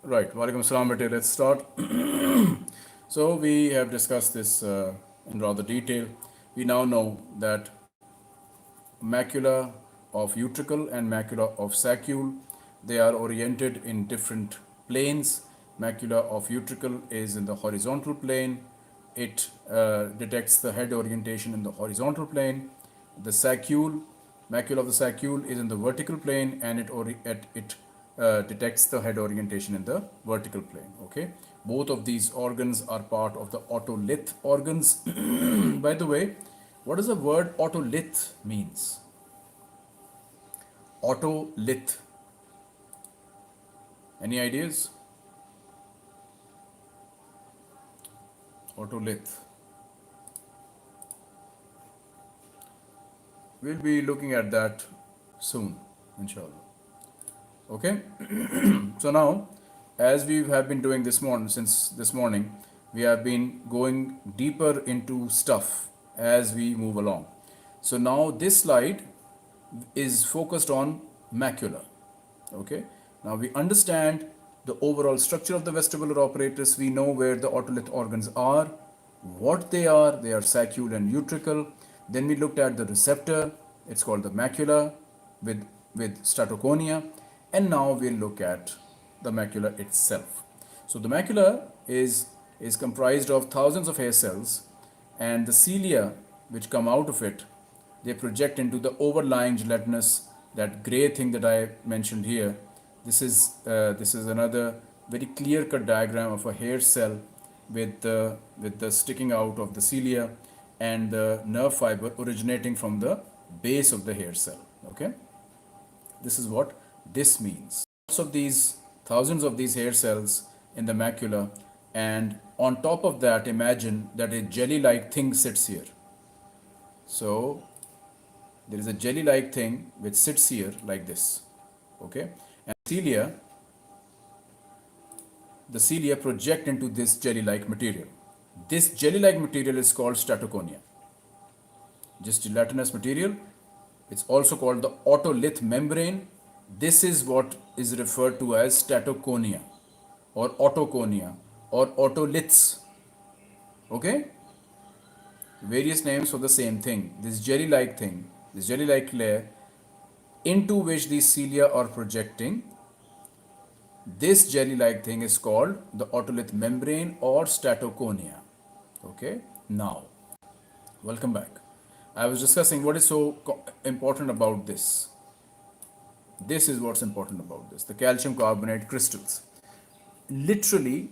Right, Walaikum Assalam, bete. Let's start. So we have discussed this in rather detail. We now know that macula of Utricle and macula of Saccule, they are oriented in different planes. Macula of Utricle is in the horizontal plane. It detects the head orientation in the horizontal plane. The saccule, macula of the saccule is in the vertical plane, and it detects the head orientation in the vertical plane. Okay, both of these organs are part of the otolith organs. By the way, what does the word otolith means? Otolith. Any ideas? Otolith. We'll be looking at that soon, inshallah. Okay. So now, as we have been doing this morning, since this morning, we have been going deeper into stuff as we move along. So now this slide is focused on macula. Okay. Now we understand the overall structure of the vestibular apparatus. We know where the otolith organs are, what they are. They are saccule and utricle. Then we looked at the receptor. It's called the macula with statoconia. And now we'll look at the macula itself. So the macula is comprised of thousands of hair cells, and the cilia which come out of it, they project into the overlying gelatinous, that gray thing that I mentioned here. This is another very clear-cut diagram of a hair cell with the sticking out of the cilia and the nerve fiber originating from the base of the hair cell. Okay, this is what this means. Lots of these, thousands of these hair cells in the macula, and on top of that, imagine that a jelly-like thing sits here. So there is a jelly-like thing which sits here like this. Okay, and the cilia project into this jelly-like material. This jelly-like material is called statoconia. This gelatinous material, it's also called the otolith membrane. This is what is referred to as statoconia or otoconia or otoliths. Okay, various names for the same thing. This jelly-like thing, this jelly-like layer into which these cilia are projecting, this jelly-like thing is called the otolith membrane or statoconia. Okay, now welcome back. I was discussing what is so important about this. This is what's important about this. The calcium carbonate crystals. Literally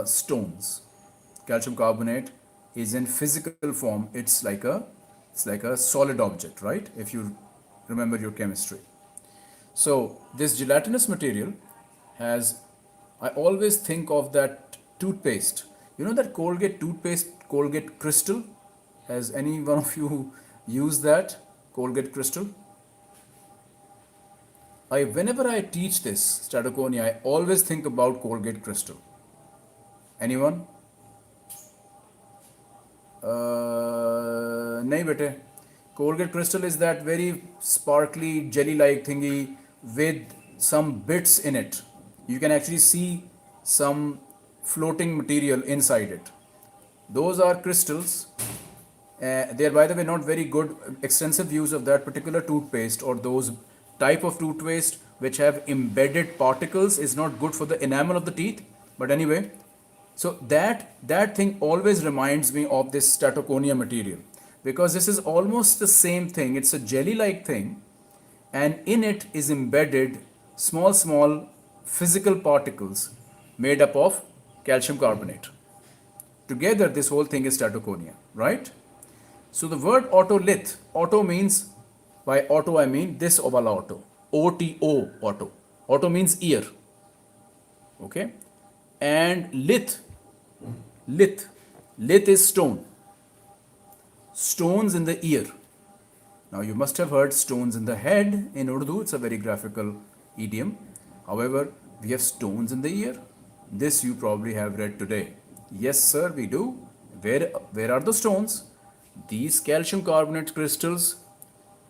stones. Calcium carbonate is in physical form. It's like a solid object, right? If you remember your chemistry. So this gelatinous material has, I always think of that toothpaste. You know that Colgate toothpaste, Colgate Crystal? Has any one of you used that Colgate Crystal? Whenever I teach this Statoconia, I always think about Colgate Crystal. Anyone? Nahi bete. Colgate Crystal is that very sparkly jelly-like thingy with some bits in it. You can actually see some floating material inside it. Those are crystals. They are, by the way, not very good. Extensive use of that particular toothpaste or those type of toothpaste which have embedded particles is not good for the enamel of the teeth. But anyway, so that thing always reminds me of this statoconia material, because this is almost the same thing. It's a jelly-like thing, and in it is embedded small physical particles made up of calcium carbonate. Together, this whole thing is statoconia, right? So the word otolith, auto means, by auto I mean this ovala auto, O-T-O, auto. Auto means ear, okay? And lith is stone. Stones in the ear. Now you must have heard stones in the head in Urdu. It's a very graphical idiom. However, we have stones in the ear. This you probably have read today. Yes, sir, we do. Where are the stones? These calcium carbonate crystals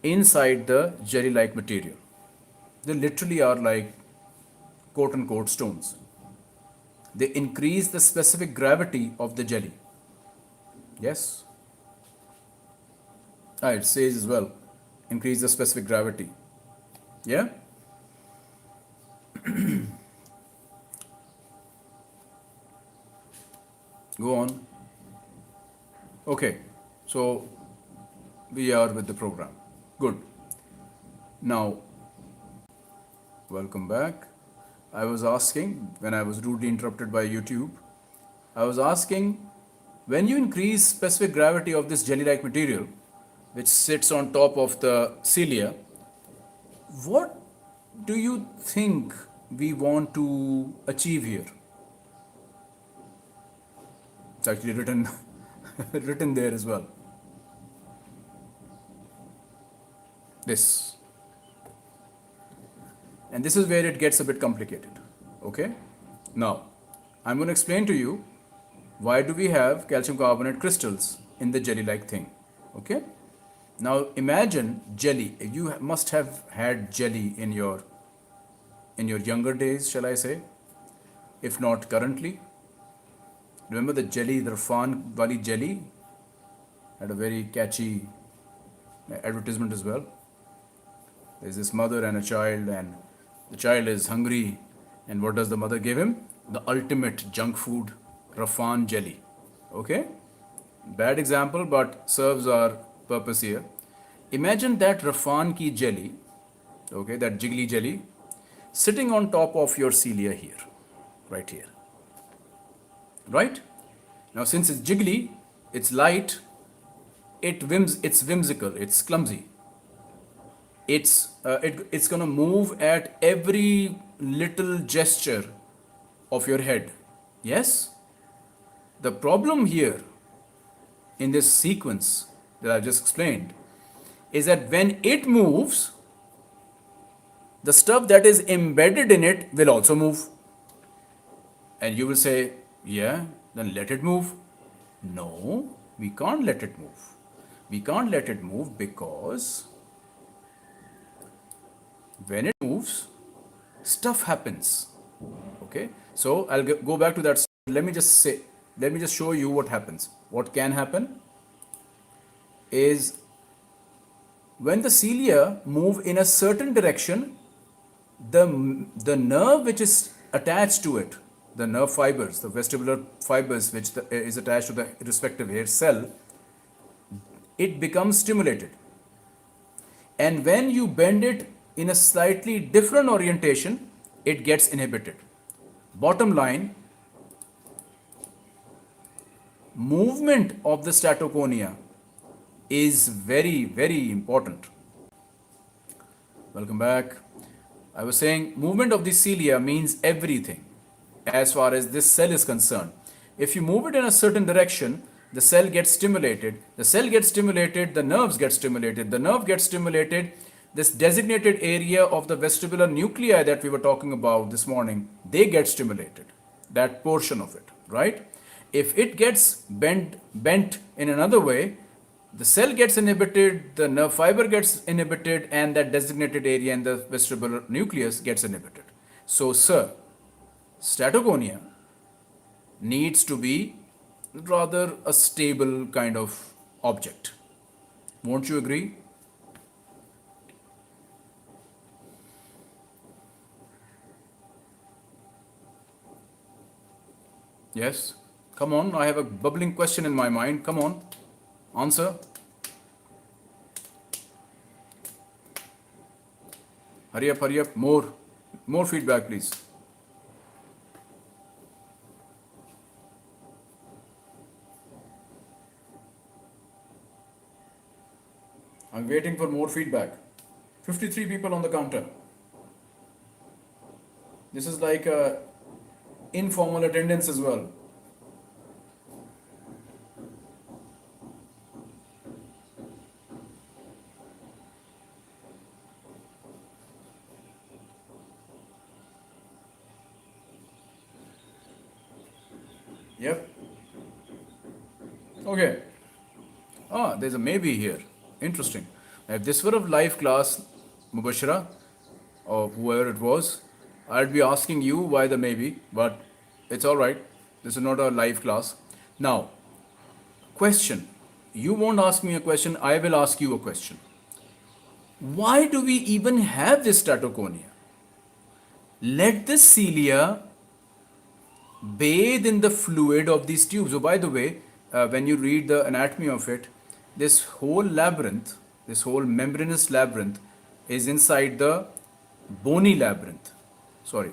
inside the jelly-like material. They literally are like quote unquote stones. They increase the specific gravity of the jelly. Yes? Ah, it says as well, increase the specific gravity. Yeah? Go on. Okay, so we are with the program. Good. Now, welcome back. I was asking, when I was rudely interrupted by YouTube, I was asking, when you increase specific gravity of this jelly-like material, which sits on top of the cilia, what do you think we want to achieve here? It's actually written written there as well. This. And this is where it gets a bit complicated. Okay? Now, I'm going to explain to you why do we have calcium carbonate crystals in the jelly-like thing. Okay? Now imagine jelly. You must have had jelly in your younger days, shall I say? If not currently. Remember the jelly, the Rafan Wali jelly? Had a very catchy advertisement as well. There's this mother and a child, and the child is hungry, and what does the mother give him? The ultimate junk food, Rafan jelly. Okay? Bad example, but serves our purpose here. Imagine that Rafan ki jelly, okay, that jiggly jelly, sitting on top of your cilia here, right here. Right? Now, since it's jiggly, it's light, it's whimsical, it's clumsy. It's gonna move at every little gesture of your head. Yes? The problem here in this sequence that I just explained is that when it moves, the stuff that is embedded in it will also move. And you will say, yeah, then let it move. No, we can't let it move. We can't let it move because when it moves, stuff happens. Okay, so I'll go back to that. Let me just show you what happens. What can happen is when the cilia move in a certain direction, the nerve which is attached to it, the nerve fibers, the vestibular fibers which is attached to the respective hair cell, it becomes stimulated. And when you bend it in a slightly different orientation, it gets inhibited. Bottom line, movement of the Statoconia is very, very important. Welcome back. I was saying movement of the cilia means everything as far as this cell is concerned. If you move it in a certain direction, the cell gets stimulated. The cell gets stimulated, the nerves get stimulated. The nerve gets stimulated. This designated area of the vestibular nuclei that we were talking about this morning, they get stimulated. That portion of it, right? If it gets bent in another way, the cell gets inhibited, the nerve fiber gets inhibited, and that designated area in the vestibular nucleus gets inhibited. So, sir, Statoconia needs to be rather a stable kind of object. Won't you agree? Yes? Come on, I have a bubbling question in my mind. Come on, answer. Hurry up, more feedback, please. I'm waiting for more feedback. 53 people on the counter. This is like a informal attendance as well. Yep. Okay. Ah, there's a maybe here. Interesting. If this were a live class, Mubashira, or whoever it was, I'd be asking you why the maybe, but it's all right. This is not a live class. Now, question. You won't ask me a question, I will ask you a question. Why do we even have this Statoconia? Let the cilia bathe in the fluid of these tubes. So, by the way, when you read the anatomy of it, this whole labyrinth, this whole membranous labyrinth, is inside the bony labyrinth. Sorry,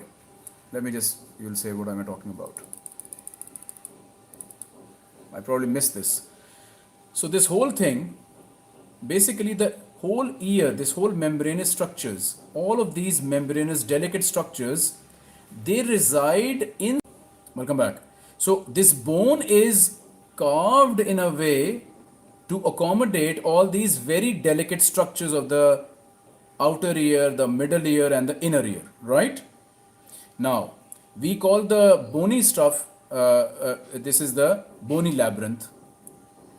let me just, you'll say what am I talking about. I probably missed this. So, this whole thing, basically, the whole ear, this whole membranous structures, all of these membranous delicate structures, they reside in. Welcome back. So this bone is carved in a way to accommodate all these very delicate structures of the outer ear, the middle ear, and the inner ear, right? Now, we call the bony stuff, this is the bony labyrinth.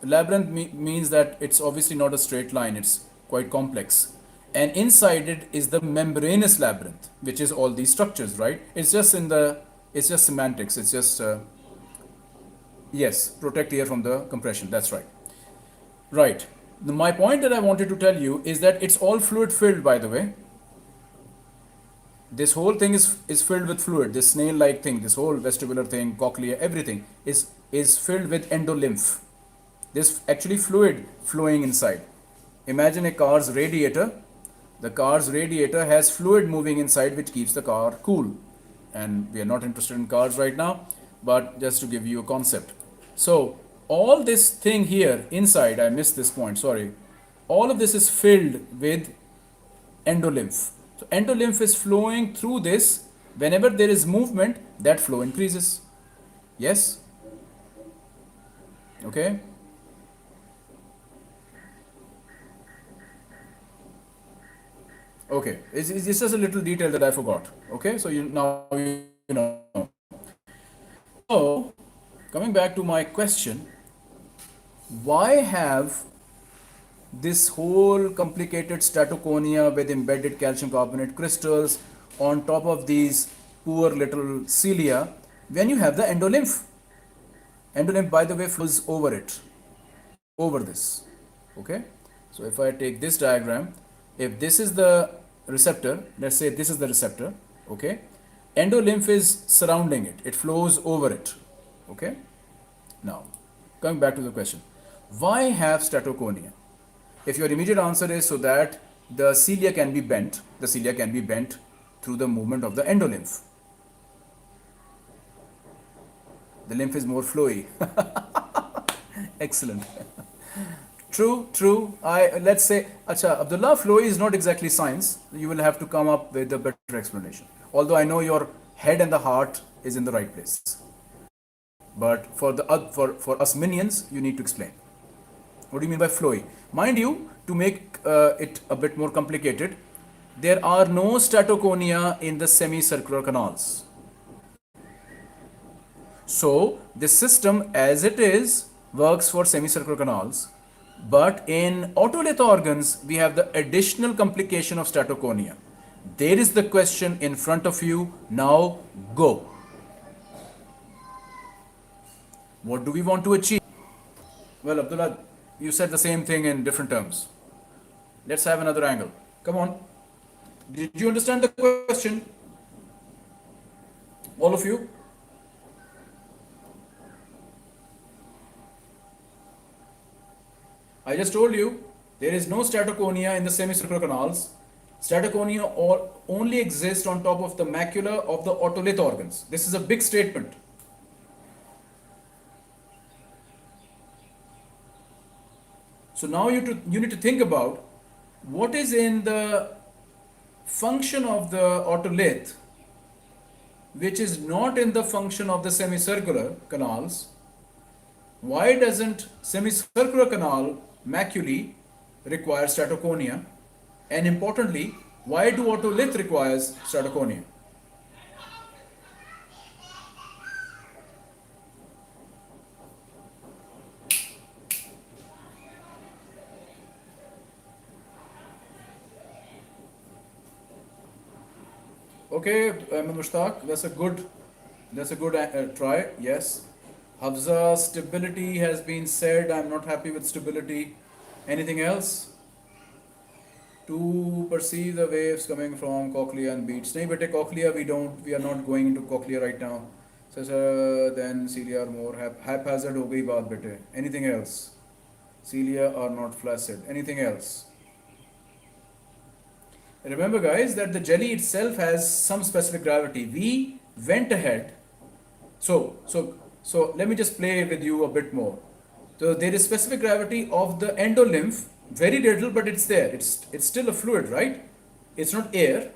Labyrinth means that it's obviously not a straight line, it's quite complex. And inside it is the membranous labyrinth, which is all these structures, right? It's just semantics, it's just, yes, protect ear from the compression, that's right. Right. My point that I wanted to tell you is that it's all fluid filled, by the way. This whole thing is filled with fluid, this snail-like thing, this whole vestibular thing, cochlea, everything is filled with endolymph. This actually fluid flowing inside. Imagine a car's radiator. The car's radiator has fluid moving inside which keeps the car cool. And we are not interested in cars right now, but just to give you a concept. So all this thing here inside, I missed this point, sorry. All of this is filled with endolymph. So endolymph is flowing through this. Whenever there is movement, that flow increases. Yes? Okay? Okay, it's just a little detail that I forgot. Okay, so now you know. So, coming back to my question, why have this whole complicated Statoconia with embedded calcium carbonate crystals on top of these poor little cilia when you have the endolymph? Endolymph, by the way, flows over it, over this. Okay, so if I take this diagram, if this is the receptor, let's say this is the receptor, okay, endolymph is surrounding it, it flows over it. Okay, now coming back to the question, why have Statoconia? If your immediate answer is so that the cilia can be bent, the cilia can be bent through the movement of the endolymph. The lymph is more flowy. Excellent. True. Let's say, Acha, Abdullah, flowy is not exactly science. You will have to come up with a better explanation. Although I know your head and the heart is in the right place. But for us minions, you need to explain. What do you mean by flowy? Mind you, to make it a bit more complicated, there are no Statoconia in the semicircular canals. So this system as it is works for semicircular canals, but in otolith organs we have the additional complication of Statoconia. There is the question in front of you. Now go. What do we want to achieve? Well, Abdullah, you said the same thing in different terms. Let's have another angle. Come on. Did you understand the question? All of you? I just told you there is no Statoconia in the semicircular canals. Statoconia only exists on top of the macula of the otolith organs. This is a big statement. So now you need to think about what is in the function of the otolith which is not in the function of the semicircular canals. Why doesn't semicircular canal maculae require Statoconia? And importantly, why do otolith requires Statoconia? Okay, Mushtaq, that's a good try. Yes. Hafza, stability has been said. I'm not happy with stability. Anything else? To perceive the waves coming from cochlea and beats. नहीं बेटे cochlea we are not going into cochlea right now. So then cilia are more haphazard हो गई बात बेटे. Anything else? Cilia are not flaccid. Anything else? Remember guys that the jelly itself has some specific gravity. We went ahead. So let me just play with you a bit more. So there is specific gravity of the endolymph, very little, but it's there. It's still a fluid, right? It's not air.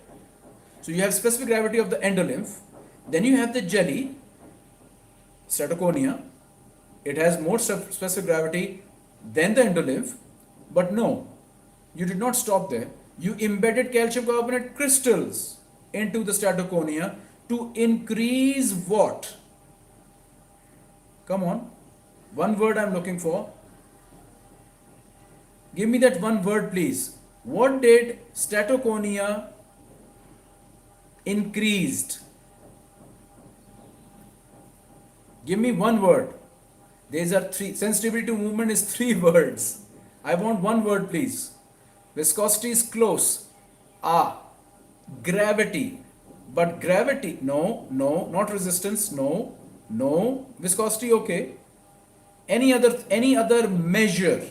So you have specific gravity of the endolymph. Then you have the jelly, Statoconia. It has more specific gravity than the endolymph. But no, you did not stop there. You embedded calcium carbonate crystals into the Statoconia to increase what? Come on. One word I'm looking for. Give me that one word, please. What did Statoconia increased? Give me one word. These are three. Sensitivity to movement is three words. I want one word, please. Viscosity is close. Gravity. But gravity, no, not resistance, no. Viscosity, okay. Any other measure?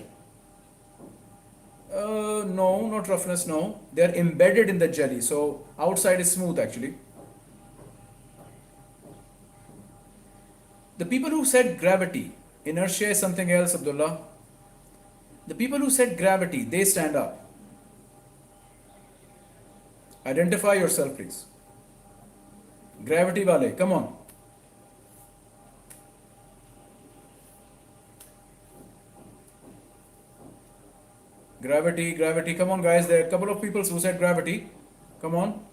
No, not roughness, no. They are embedded in the jelly, so outside is smooth actually. The people who said gravity, inertia is something else, Abdullah. The people who said gravity, they stand up. Identify yourself, please. Gravity wale, come on. Gravity, come on guys, there are a couple of people who said gravity. Come on.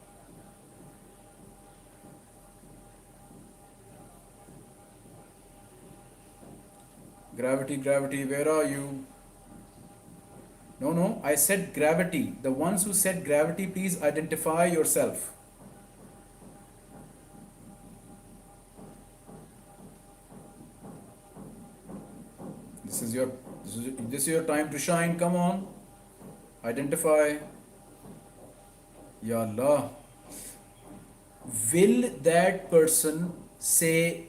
Gravity, where are you? No, I said gravity. The ones who said gravity, please identify yourself. This is your time to shine. Come on. Identify. Ya Allah. Will that person say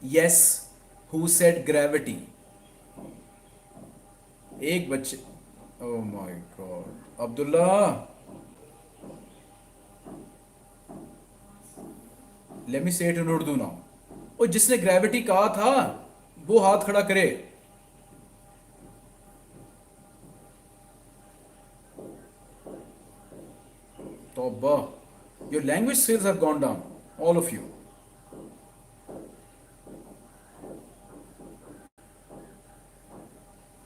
yes who said gravity? एक बच्चे. Oh my God. Abdullah. Let me say it in Urdu now. और जिसने gravity कहा था वो हाथ खड़ा करे. Tawbah. Your language skills have gone down, all of you.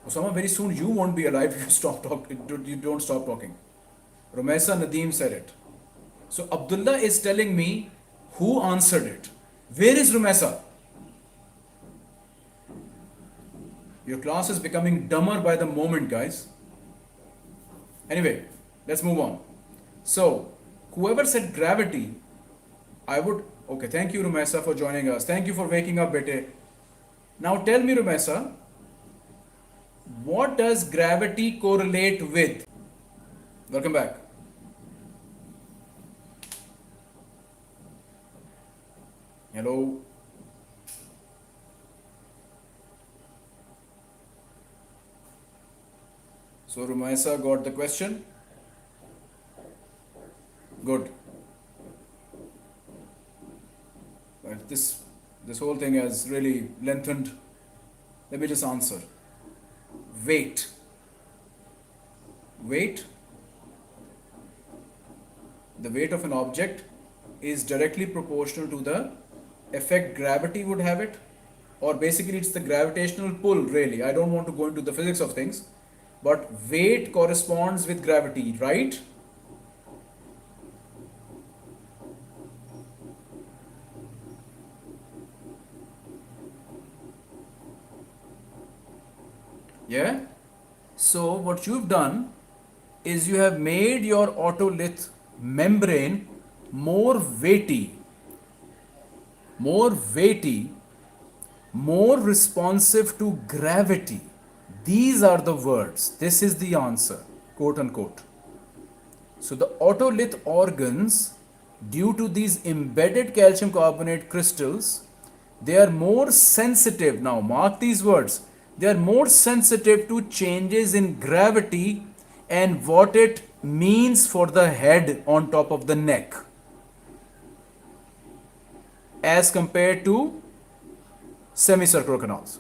Osama, very soon you won't be alive if you stop talking. You don't stop talking. Rumaisa Nadeem said it. So Abdullah is telling me who answered it. Where is Rumaisa? Your class is becoming dumber by the moment, guys. Anyway, let's move on. So, whoever said gravity, okay, thank you Rumaisa for joining us. Thank you for waking up, bete. Now tell me Rumaisa, what does gravity correlate with? Welcome back. Hello. So Rumaisa got the question. Good. But this whole thing has really lengthened. Let me just answer. Weight. The weight of an object is directly proportional to the effect gravity would have it, or basically it's the gravitational pull really. I don't want to go into the physics of things, but weight corresponds with gravity, right? Yeah? So what you've done is you have made your otolith membrane more weighty, more weighty, more responsive to gravity. These are the words. This is the answer, quote unquote. So the otolith organs, due to these embedded calcium carbonate crystals, they are more sensitive. Now mark these words. They are more sensitive to changes in gravity and what it means for the head on top of the neck as compared to semicircular canals.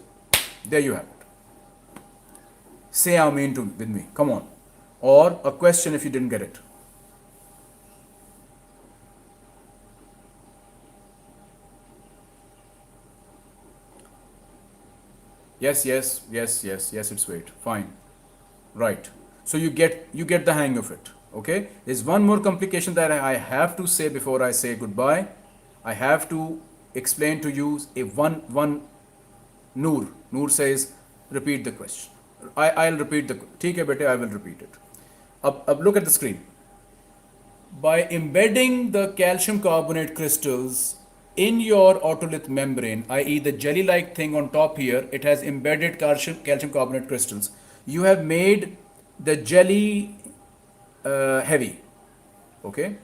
There you have it. Say amen to with me. Come on. Or a question if you didn't get it. Yes, yes, yes, yes, yes, it's weight. Fine. Right. So you get the hang of it. Okay? There's one more complication that I have to say before I say goodbye. I have to explain to you a one Noor. Noor says, repeat the question. I'll repeat the ठीक है बेटे, I will repeat it. Ab look at the screen. By embedding the calcium carbonate crystals in your otolith membrane, i.e. the jelly-like thing on top here, it has embedded calcium carbonate crystals. You have made the jelly heavy. Okay?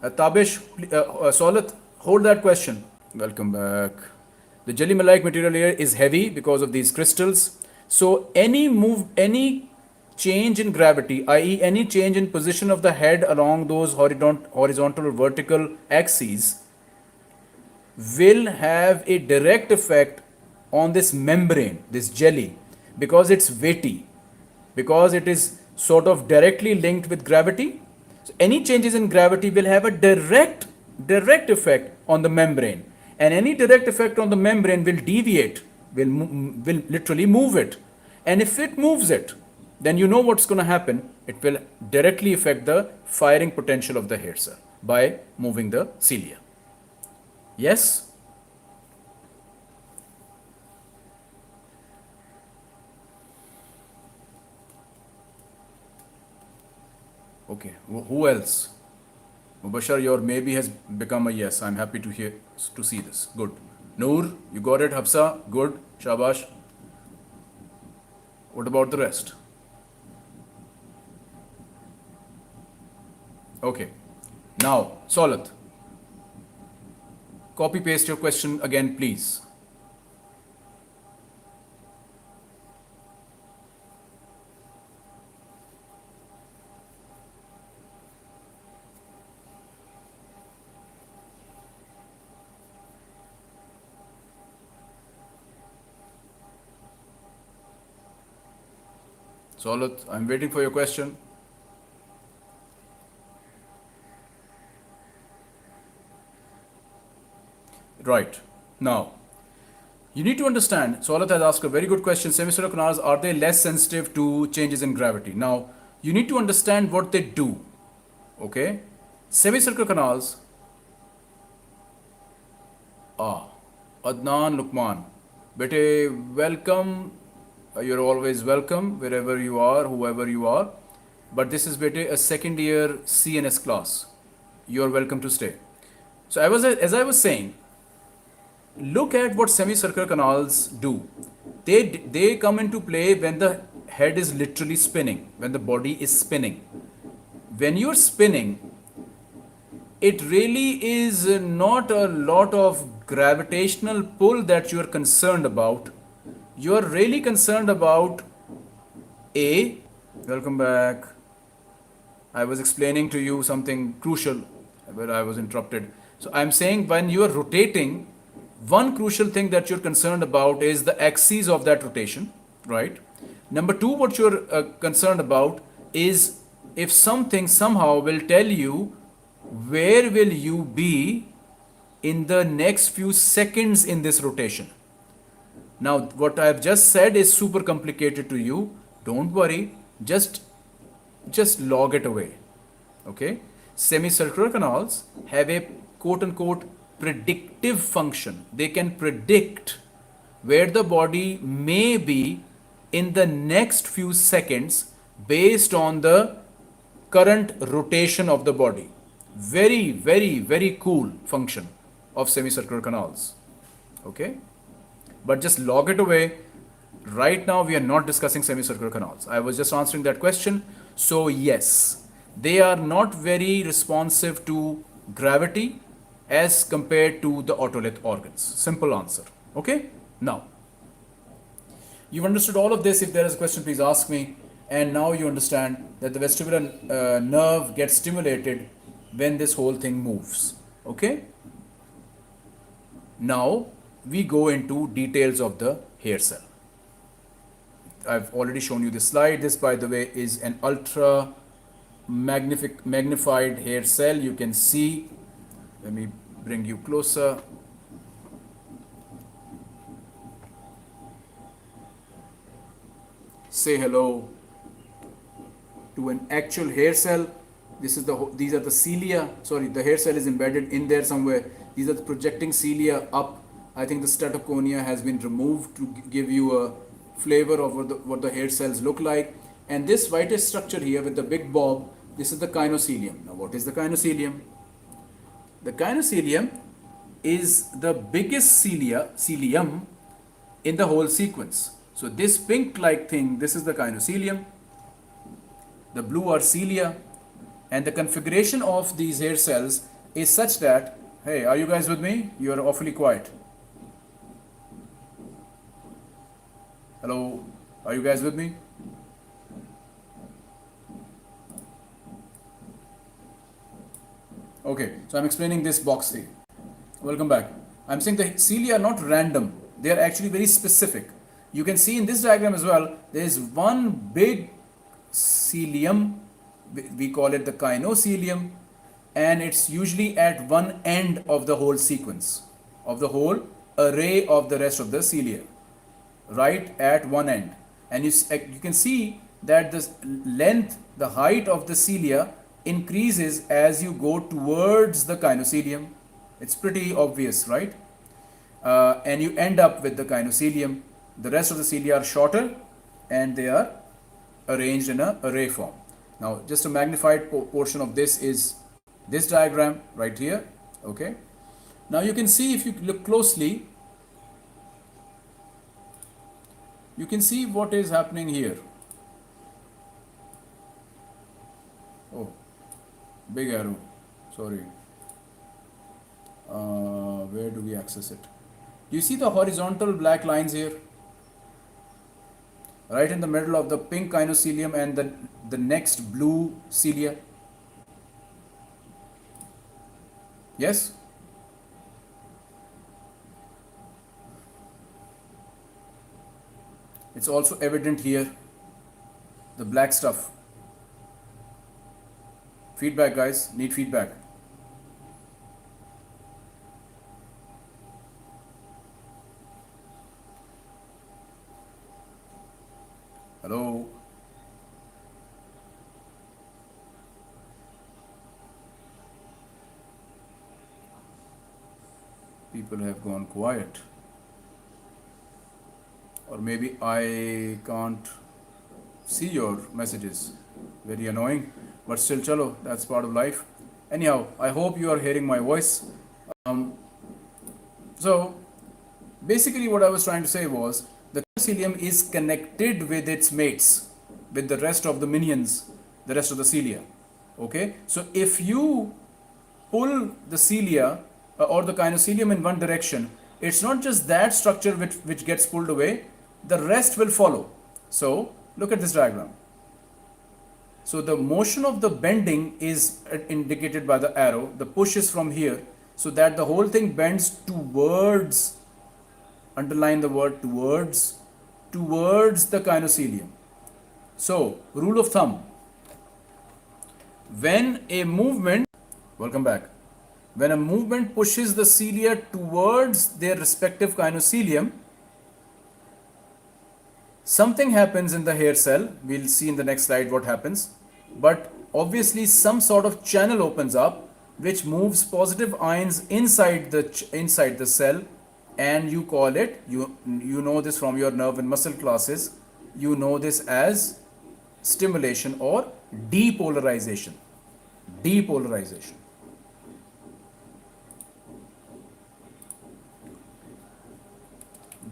Tabish, Solat, hold that question. Welcome back. The jelly-like material here is heavy because of these crystals. So any change in gravity, i.e. any change in position of the head along those horizontal or vertical axes will have a direct effect on this membrane, this jelly, because it's weighty, because it is sort of directly linked with gravity. So any changes in gravity will have a direct effect on the membrane, and any direct effect on the membrane will deviate, will literally move it. And if it moves it, then you know what's going to happen. It will directly affect the firing potential of the hair cell by moving the cilia. Yes? Okay, who else? Mubashar, your maybe has become a yes. I'm happy to see this. Good. Noor, you got it. Hafsa, good. Shabash. What about the rest? Okay. Now, Solat, copy paste your question again, please. Solat, I'm waiting for your question. Right. Now, you need to understand, Solat has asked a very good question. Semicircular canals, are they less sensitive to changes in gravity? Now, you need to understand what they do. Okay? Semicircular canals, Adnan Lukman, bete, welcome. You're always welcome wherever you are, whoever you are. But this is bete a second year CNS class. You're welcome to stay. So as I was saying, look at what semicircular canals do. They come into play when the head is literally spinning, when the body is spinning. When you're spinning, it really is not a lot of gravitational pull that you're concerned about. You're really concerned about welcome back. I was explaining to you something crucial where I was interrupted. So I'm saying when you are rotating, one crucial thing that you're concerned about is the axis of that rotation, right? Number two, what you're concerned about is if something somehow will tell you where will you be in the next few seconds in this rotation. Now, what I've just said is super complicated to you. Don't worry, just log it away. Okay? Semicircular canals have a quote unquote predictive function. They can predict where the body may be in the next few seconds based on the current rotation of the body. Very, very, very cool function of semicircular canals. Okay? But just log it away. Right now, we are not discussing semicircular canals. I was just answering that question. So, yes, they are not very responsive to gravity as compared to the otolith organs. Simple answer. Okay? Now, you've understood all of this. If there is a question, please ask me. And now you understand that the vestibular nerve gets stimulated when this whole thing moves. Okay? Now, we go into details of the hair cell. I've already shown you this slide. This, by the way, is an ultra magnified hair cell. You can see, let me bring you closer. Say hello to an actual hair cell. These are the cilia. Sorry, the hair cell is embedded in there somewhere. These are the projecting cilia up. I think the Statoconia has been removed to give you a flavor of what the hair cells look like. And this whitish structure here with the big bob, this is the Kinocilium. Now, what is the Kinocilium? The Kinocilium is the biggest cilium in the whole sequence. So this pink-like thing, this is the Kinocilium. The blue are cilia. And the configuration of these hair cells is such that, hey, are you guys with me? You are awfully quiet. Hello, are you guys with me? Okay, so I'm explaining this box thing. Welcome back. I'm saying the cilia are not random. They are actually very specific. You can see in this diagram as well, there is one big cilium. We call it the Kinocilium. And it's usually at one end of the whole sequence, of the whole array of the rest of the cilia. Right at one end. And you can see that the length, the height of the cilia increases as you go towards the Kinocilium. It's pretty obvious, right? And you end up with the Kinocilium. The rest of the cilia are shorter and they are arranged in an array form. Now, just a magnified portion of this is this diagram right here. Okay. Now, you can see, if you look closely, you can see what is happening here. Oh, big arrow. Sorry. Where do we access it? Do you see the horizontal black lines here? Right in the middle of the pink Kinocilium and the next blue cilia. Yes? It's also evident here, the black stuff. Feedback, guys, need feedback. Hello? People have gone quiet. Or maybe I can't see your messages. Very annoying. But still, chalo, that's part of life. Anyhow, I hope you are hearing my voice. So, basically what I was trying to say was, the Kinocilium is connected with its mates, with the rest of the minions, the rest of the cilia. Okay? So, if you pull the cilia or the Kinocilium in one direction, it's not just that structure which gets pulled away, the rest will follow. So, look at this diagram. So, the motion of the bending is indicated by the arrow. The push is from here, so that the whole thing bends towards, underline the word towards the Kinocilium. So, rule of thumb, when a movement, welcome back, when a movement pushes the cilia towards their respective Kinocilium, something happens in the hair cell. We'll see in the next slide what happens. But obviously some sort of channel opens up which moves positive ions inside the cell, and you call it, you know this from your nerve and muscle classes, you know this as stimulation or depolarization. Depolarization.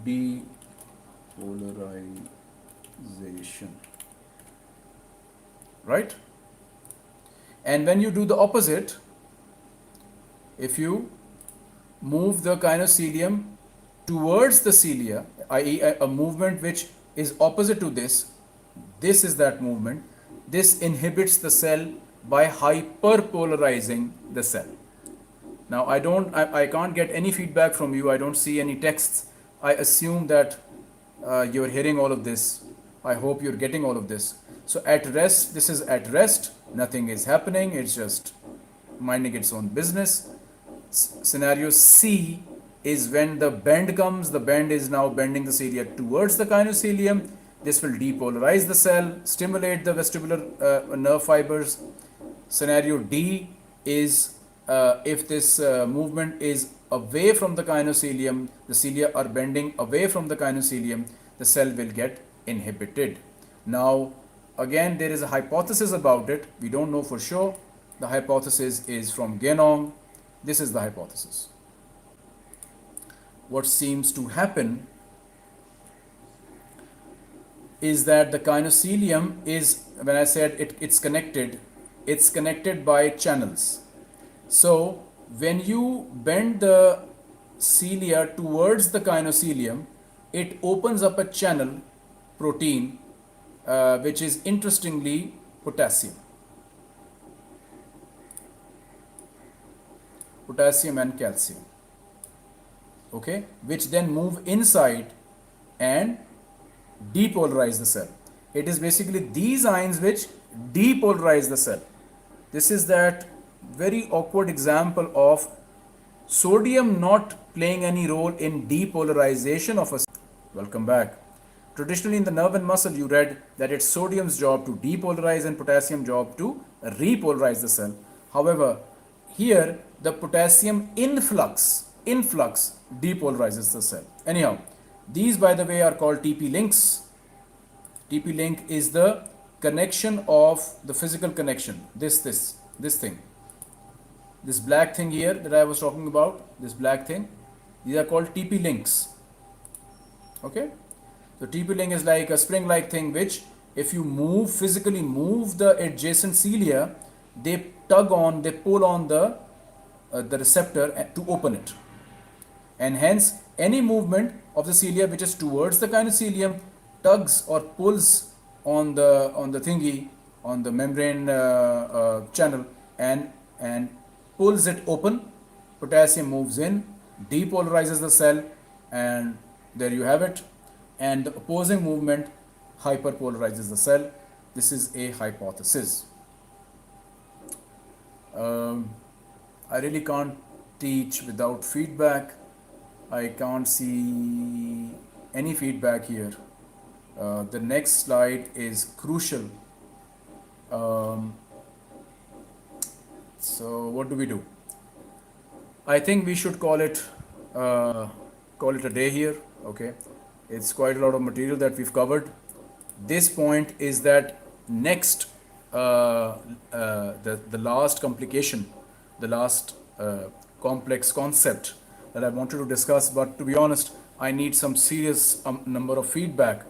depolarization, right? And when you do the opposite, if you move the kinocilium towards the cilia, i.e. a movement which is opposite to this is that movement. This inhibits the cell by hyperpolarizing the cell. Now I can't get any feedback from you. I don't see any texts. I assume that you're hearing all of this. I hope you're getting all of this. So at rest, this is at rest. Nothing is happening. It's just minding its own business. Scenario C is when the bend comes. The bend is now bending the cilia towards the kinocilium. This will depolarize the cell, stimulate the vestibular nerve fibers. Scenario D is if this movement is away from the kinocilium, the cilia are bending away from the kinocilium, the cell will get inhibited. Now, again, there is a hypothesis about it. We don't know for sure. The hypothesis is from Guyton. This is the hypothesis. What seems to happen is that the kinocilium is, when I said it's connected by channels. So when you bend the cilia towards the kinocilium, it opens up a channel protein which is interestingly potassium and calcium, okay, which then move inside and depolarize the cell. It is basically these ions which depolarize the cell. This is that very awkward example of sodium not playing any role in depolarization of a cell. Welcome back. Traditionally in the nerve and muscle you read that it's sodium's job to depolarize and potassium job to repolarize the cell. However, here the potassium influx depolarizes the cell. Anyhow, these by the way are called TP links. TP link is the connection of the physical connection. This thing. This black thing here that I was talking about, this black thing, these are called TP links. Okay? So TP link is like a spring-like thing which if you physically move the adjacent cilia, they pull on the receptor to open it. And hence any movement of the cilia which is towards the kinocilium tugs or pulls on the thingy, on the membrane channel and pulls it open. Potassium moves in, depolarizes the cell, and there you have it. And the opposing movement hyperpolarizes the cell. This is a hypothesis. I really can't teach without feedback. I can't see any feedback here. The next slide is crucial. So what do we do? I think we should call it a day here. Okay, it's quite a lot of material that we've covered. This point is that next the last complication, the last complex concept that I wanted to discuss, but to be honest, I need some serious number of feedback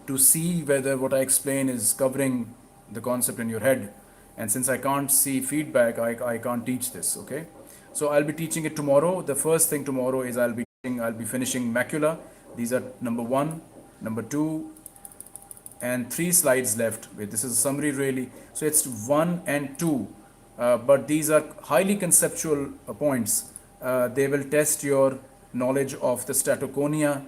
to see whether what I explain is covering the concept in your head. And since I can't see feedback, I can't teach this, okay? So I'll be teaching it tomorrow. The first thing tomorrow is I'll be finishing Macula. These are number 1, number 2, and 3 slides left. Wait, this is a summary really. So it's 1 and 2, but these are highly conceptual points. They will test your knowledge of the Statoconia,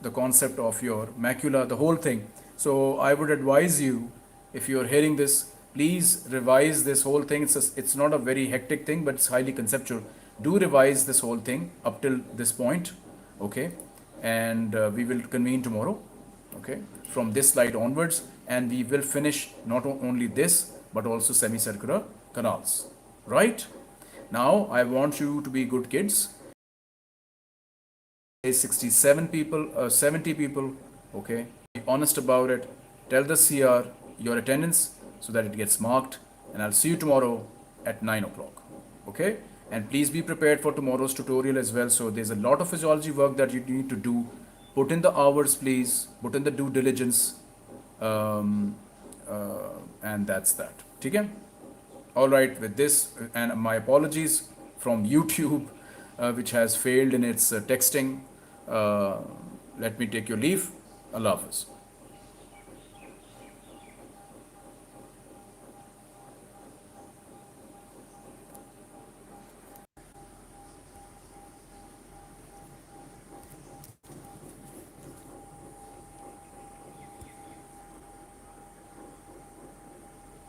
the concept of your macula, the whole thing. So I would advise you, if you're hearing this, please revise this whole thing. It's not a very hectic thing, but it's highly conceptual. Do revise this whole thing up till this point, okay? And we will convene tomorrow, okay, from this slide onwards, and we will finish not only this, but also semicircular canals, right? Now, I want you to be good kids. 67 people, 70 people, okay? Be honest about it. Tell the CR your attendance so that it gets marked, and I'll see you tomorrow at 9 o'clock, okay? And please be prepared for tomorrow's tutorial as well. So there's a lot of physiology work that you need to do Put in the hours, please. Put in the due diligence. Um, and that's that. Okay? All right, with this, and my apologies from YouTube, which has failed in its texting. Uh, Let me take your leave. Allah Hafiz.